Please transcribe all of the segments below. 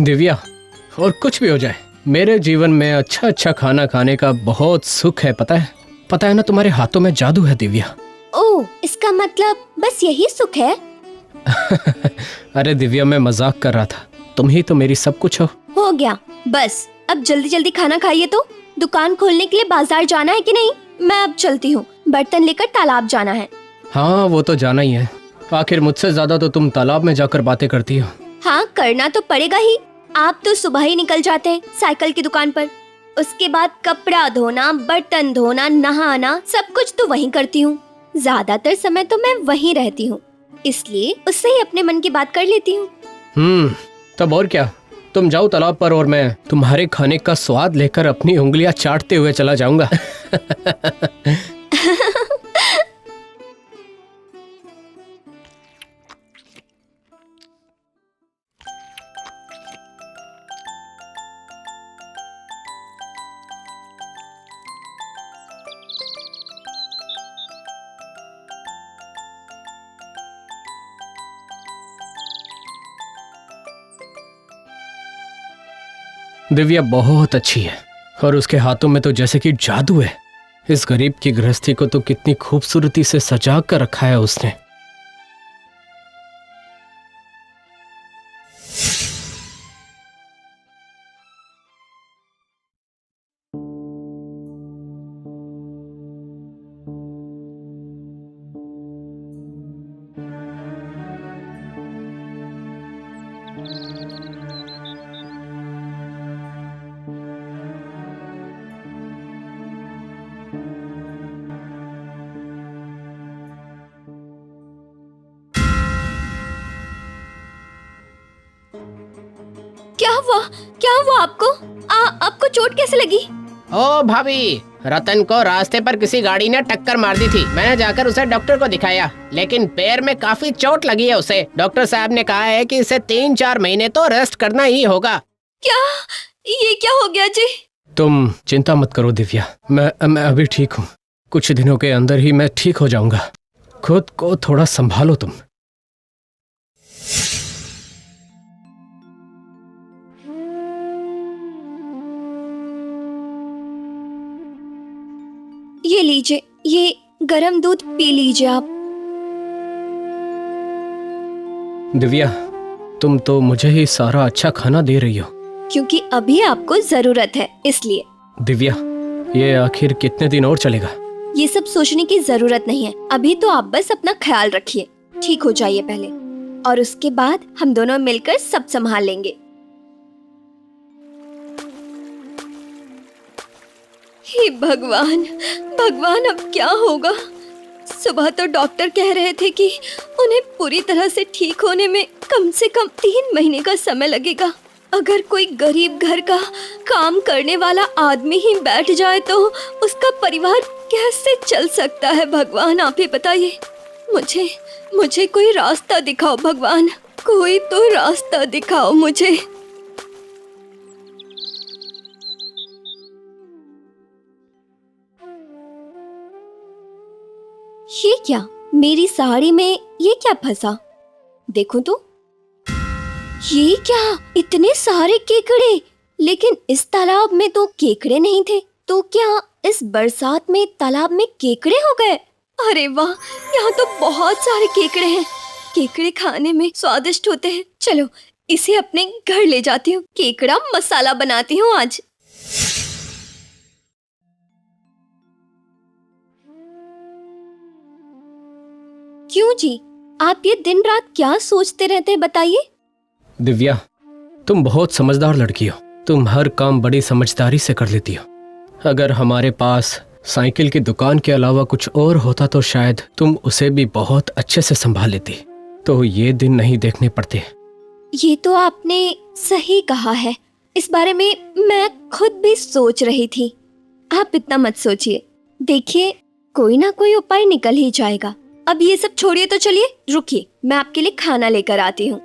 दिव्या, और कुछ भी हो जाए, मेरे जीवन में अच्छा अच्छा खाना खाने का बहुत सुख है। पता है ना, तुम्हारे हाथों में जादू है दिव्या। ओह, इसका मतलब बस यही सुख है? अरे दिव्या, मैं मजाक कर रहा था, तुम ही तो मेरी सब कुछ हो। हो गया, बस अब जल्दी जल्दी खाना खाइए। तो दुकान खोलने के लिए बाजार जाना है कि नहीं? मैं अब चलती हूँ, बर्तन लेकर तालाब जाना है। हाँ, वो तो जाना ही है। आखिर मुझसे ज्यादा तो तुम तालाब में जाकर बातें करती हो। हाँ, करना तो पड़ेगा ही। आप तो सुबह ही निकल जाते हैं साइकिल की दुकान पर। उसके बाद कपड़ा धोना, बर्तन धोना, नहाना, सब कुछ तो वहीं करती हूँ। ज्यादातर समय तो मैं वहीं रहती हूँ, इसलिए उससे ही अपने मन की बात कर लेती हूँ। तब और क्या, तुम जाओ तालाब पर और मैं तुम्हारे खाने का स्वाद लेकर अपनी उंगलियां चाटते हुए चला जाऊंगा। दिव्या बहुत अच्छी है और उसके हाथों में तो जैसे कि जादू है। इस गरीब की गृहस्थी को तो कितनी खूबसूरती से सजा कर रखा है उसने। क्या हुआ आपको? आपको चोट कैसे लगी? ओ भाभी, रतन को रास्ते पर किसी गाड़ी ने टक्कर मार दी थी। मैंने जाकर उसे डॉक्टर को दिखाया, लेकिन पैर में काफी चोट लगी है उसे। डॉक्टर साहब ने कहा है कि इसे 3-4 महीने तो रेस्ट करना ही होगा। क्या? ये क्या हो गया जी? तुम चिंता मत करो दिव्या, मैं अभी ठीक हूँ। कुछ दिनों के अंदर ही मैं ठीक हो जाऊंगा। खुद को थोड़ा संभालो तुम। ये लीजिए, ये गरम दूध पी लीजिए आप। दिव्या, तुम तो मुझे ही सारा अच्छा खाना दे रही हो। क्योंकि अभी आपको जरूरत है, इसलिए। दिव्या, ये आखिर कितने दिन और चलेगा? ये सब सोचने की जरूरत नहीं है। अभी तो आप बस अपना ख्याल रखिए, ठीक हो जाइए पहले, और उसके बाद हम दोनों मिलकर सब संभाल लेंगे। हे भगवान, भगवान, अब क्या होगा? सुबह तो डॉक्टर कह रहे थे कि उन्हें पूरी तरह से ठीक होने में कम से कम 3 महीने का समय लगेगा। अगर कोई गरीब घर का काम करने वाला आदमी ही बैठ जाए तो उसका परिवार कैसे चल सकता है? भगवान, आप ही बताइए। मुझे कोई रास्ता दिखाओ भगवान, कोई तो रास्ता दिखाओ मुझे। ये क्या, मेरी साड़ी में ये क्या फंसा? देखो तो, ये क्या, इतने सारे केकड़े। लेकिन इस तालाब में तो केकड़े नहीं थे। तो क्या इस बरसात में तालाब में केकड़े हो गए? अरे वाह, यहाँ तो बहुत सारे केकड़े हैं। केकड़े खाने में स्वादिष्ट होते हैं। चलो, इसे अपने घर ले जाती हूँ। केकड़ा मसाला बनाती हूँ आज। क्यों जी, आप ये दिन रात क्या सोचते रहते हैं, बताइए? दिव्या, तुम बहुत समझदार लड़की हो। तुम हर काम बड़ी समझदारी से कर लेती हो। अगर हमारे पास साइकिल की दुकान के अलावा कुछ और होता तो शायद तुम उसे भी बहुत अच्छे से संभाल लेती, तो ये दिन नहीं देखने पड़ते। ये तो आपने सही कहा है। इस बारे में मैं खुद भी सोच रही थी। आप इतना मत सोचिए, देखिए कोई ना कोई उपाय निकल ही जाएगा। अब ये सब छोड़िए, तो चलिए, रुकिए, मैं आपके लिए खाना लेकर आती हूँ।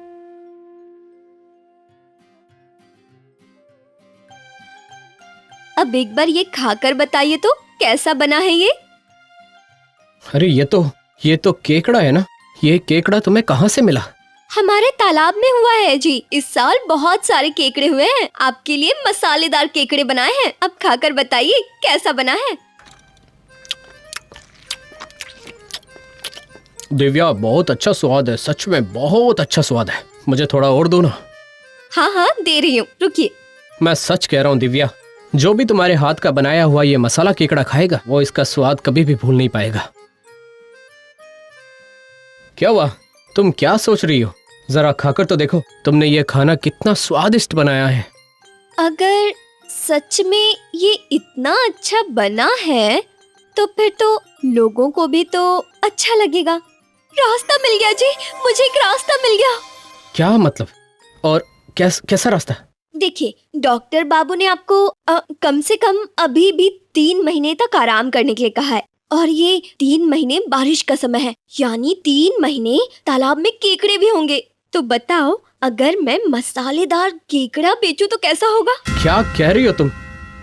अब एक बार ये खाकर बताइए तो कैसा बना है ये? अरे ये तो केकड़ा है ना? ये केकड़ा तुम्हें कहाँ से मिला? हमारे तालाब में हुआ है जी। इस साल बहुत सारे केकड़े हुए हैं। आपके लिए मसालेदार केकड़े बनाए हैं। अब खाकर बताइए कैसा बना है। दिव्या, बहुत अच्छा स्वाद है, सच में बहुत अच्छा स्वाद है। मुझे थोड़ा और दो ना। हाँ हाँ दे रही हूँ, रुकिए। मैं सच कह रहा हूँ दिव्या, जो भी तुम्हारे हाथ का बनाया हुआ ये मसाला केकड़ा खाएगा वो इसका स्वाद कभी भी भूल नहीं पाएगा। क्या हुआ? तुम क्या सोच रही हो? जरा खाकर तो देखो, तुमने ये खाना कितना स्वादिष्ट बनाया है। अगर सच में ये इतना अच्छा बना है तो फिर तो लोगों को भी तो अच्छा लगेगा। रास्ता मिल गया जी, मुझे एक रास्ता मिल गया। क्या मतलब? और कैसा रास्ता? देखिए, डॉक्टर बाबू ने आपको कम से कम अभी भी 3 महीने तक आराम करने के लिए कहा है। और ये 3 महीने बारिश का समय है, यानी 3 महीने तालाब में केकड़े भी होंगे। तो बताओ, अगर मैं मसालेदार केकड़ा बेचूं तो कैसा होगा? क्या कह रही हो तुम?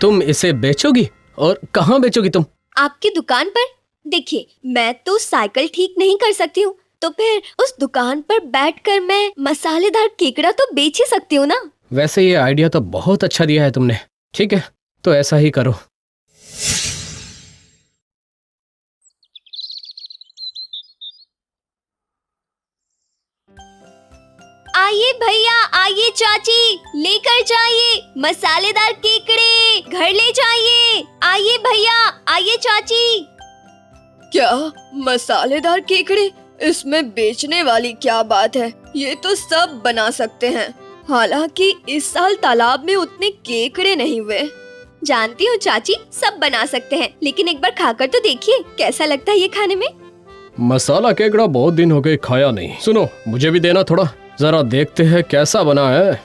तुम इसे बेचोगी? और कहाँ बेचोगी तुम? आपकी दुकान पर। देखिए, मैं तो साइकिल ठीक नहीं कर सकती हूँ, तो फिर उस दुकान पर बैठकर मैं मसालेदार केकड़ा तो बेच ही सकती हूँ ना। वैसे ये आइडिया तो बहुत अच्छा दिया है तुमने। ठीक है, तो ऐसा ही करो। आइए भैया, आइए चाची, लेकर जाइए मसालेदार केकड़े, घर ले जाइए। आइए भैया, आइए चाची। क्या मसालेदार केकड़े? इसमें बेचने वाली क्या बात है? ये तो सब बना सकते हैं। हालांकि इस साल तालाब में उतने केकड़े नहीं हुए। जानती हूँ चाची, सब बना सकते हैं, लेकिन एक बार खाकर तो देखिए कैसा लगता है ये खाने में। मसाला केकड़ा बहुत दिन हो गए खाया नहीं। सुनो, मुझे भी देना थोड़ा, जरा देखते हैं कैसा बना है।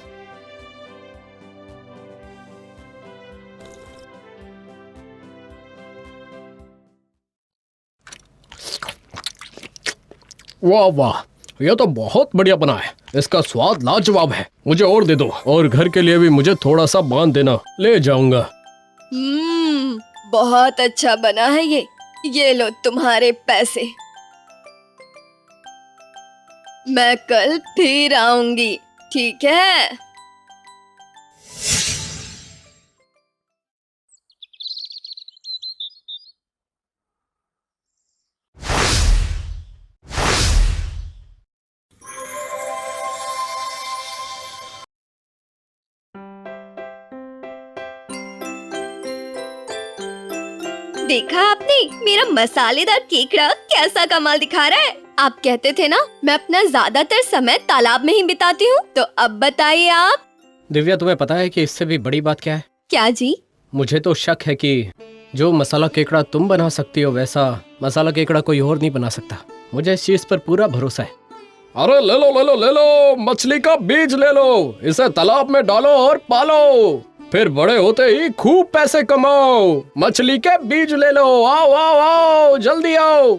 वाह वाह, यह तो बहुत बढ़िया बना है। इसका स्वाद लाजवाब है। मुझे और दे दो, और घर के लिए भी मुझे थोड़ा सा बांध देना, ले जाऊंगा। बहुत अच्छा बना है ये लो तुम्हारे पैसे। मैं कल फिर आऊंगी, ठीक है? देखा आपने, मेरा मसालेदार केकड़ा कैसा कमाल दिखा रहा है। आप कहते थे ना मैं अपना ज्यादातर समय तालाब में ही बिताती हूँ, तो अब बताइए आप। दिव्या, तुम्हें पता है कि इससे भी बड़ी बात क्या है? क्या जी? मुझे तो शक है कि जो मसाला केकड़ा तुम बना सकती हो वैसा मसाला केकड़ा कोई और नहीं बना सकता। मुझे इस चीज पर पूरा भरोसा है। अरे ले लो ले लो ले लो, मछली का बीज ले लो, इसे तालाब में डालो और पालो, फिर बड़े होते ही खूब पैसे कमाओ। मछली के बीज ले लो, आओ आओ आओ, जल्दी आओ।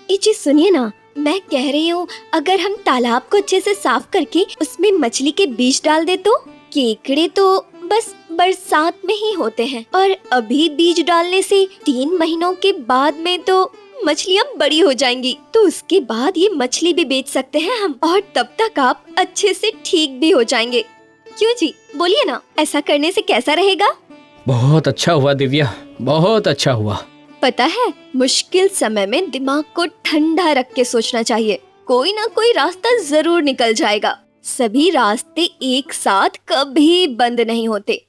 ये चीज सुनिए ना, मैं कह रही हूँ अगर हम तालाब को अच्छे से साफ करके उसमें मछली के बीज डाल दे तो केकड़े तो बस बरसात में ही होते हैं, और अभी बीज डालने से 3 महीनों के बाद में तो मछलियाँ बड़ी हो जाएंगी, तो उसके बाद ये मछली भी बेच सकते हैं हम, और तब तक आप अच्छे से ठीक भी हो जाएंगे। क्यों जी, बोलिए ना, ऐसा करने से कैसा रहेगा? बहुत अच्छा हुआ दिव्या, बहुत अच्छा हुआ। पता है, मुश्किल समय में दिमाग को ठंडा रख के सोचना चाहिए। कोई ना कोई रास्ता जरूर निकल जाएगा। सभी रास्ते एक साथ कभी बंद नहीं होते।